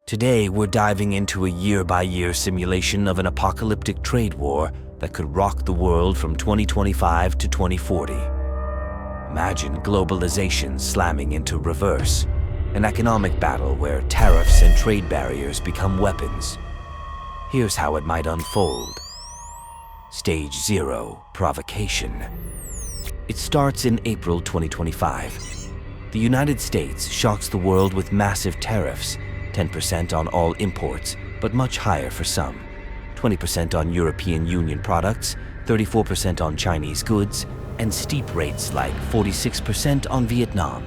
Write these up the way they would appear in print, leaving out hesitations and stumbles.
Today, we're diving into a year-by-year simulation of an apocalyptic trade war that could rock the world from 2025 to 2040. Imagine globalization slamming into reverse, an economic battle where tariffs and trade barriers become weapons. Here's how it might unfold. Stage 0, Provocation. It starts in April 2025. The United States shocks the world with massive tariffs, 10% on all imports, but much higher for some, 20% on European Union products, 34% on Chinese goods, and steep rates like 46% on Vietnam.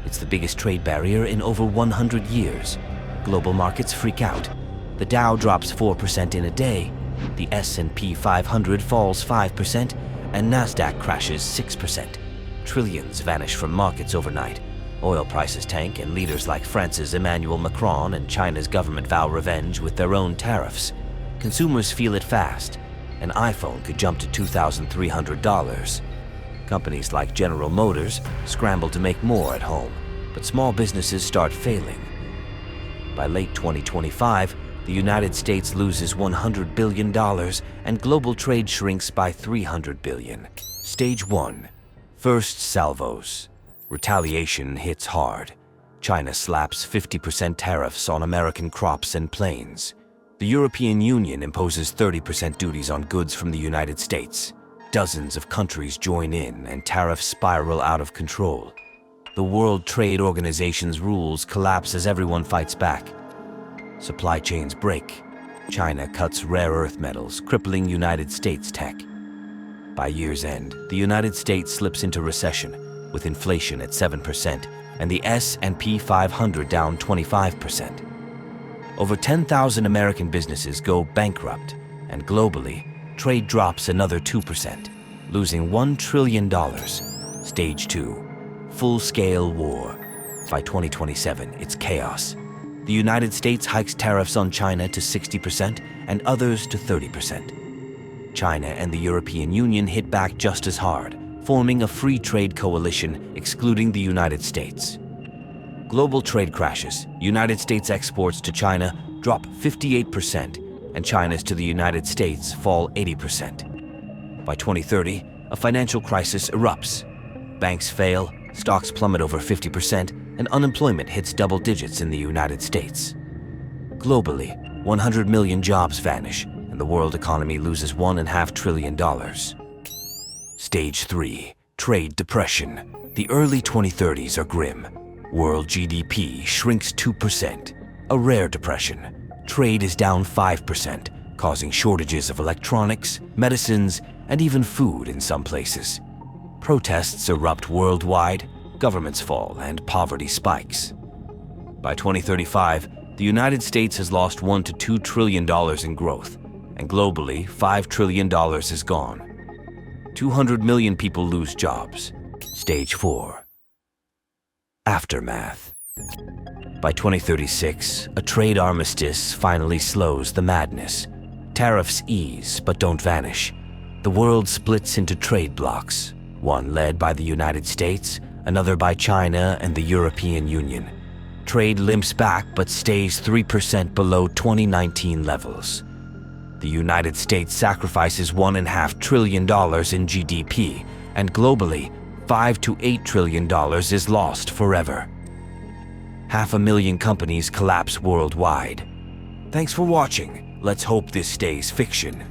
It's the biggest trade barrier in over 100 years. Global markets freak out. The Dow drops 4% in a day, the S&P 500 falls 5%, and Nasdaq crashes 6%. Trillions vanish from markets overnight. Oil prices tank, and leaders like France's Emmanuel Macron and China's government vow revenge with their own tariffs. Consumers feel it fast. An iPhone could jump to $2,300. Companies like General Motors scramble to make more at home, but small businesses start failing. By late 2025, the United States loses $100 billion and global trade shrinks by $300 billion. Stage 1. First salvos. Retaliation hits hard. China slaps 50% tariffs on American crops and planes. The European Union imposes 30% duties on goods from the United States. Dozens of countries join in and tariffs spiral out of control. The World Trade Organization's rules collapse as everyone fights back. Supply chains break. China cuts rare earth metals, crippling United States tech. By year's end, the United States slips into recession, with inflation at 7% and the S&P 500 down 25%. Over 10,000 American businesses go bankrupt, and globally, trade drops another 2%, losing $1 trillion. Stage 2. Full-scale war. By 2027, it's chaos. The United States hikes tariffs on China to 60% and others to 30%. China and the European Union hit back just as hard, forming a free trade coalition excluding the United States. Global trade crashes. United States exports to China drop 58%, and China's to the United States fall 80%. By 2030, a financial crisis erupts. Banks fail, stocks plummet over 50%, and unemployment hits double digits in the United States. Globally, 100 million jobs vanish, and the world economy loses $1.5 trillion. Stage 3. Trade depression. The early 2030s are grim. World GDP shrinks 2%, a rare depression. Trade is down 5%, causing shortages of electronics, medicines, and even food in some places. Protests erupt worldwide, governments fall, and poverty spikes. By 2035, the United States has lost $1 to $2 trillion in growth, and globally, $5 trillion is gone. 200 million people lose jobs. Stage 4. Aftermath. By 2036, a trade armistice finally slows the madness. Tariffs ease but don't vanish. The world splits into trade blocs, one led by the United States, another by China and the European Union. Trade limps back but stays 3% below 2019 levels. The United States sacrifices $1.5 trillion in GDP, and globally, $5 to $8 trillion is lost forever. 500,000 companies collapse worldwide. Thanks for watching. Let's hope this stays fiction.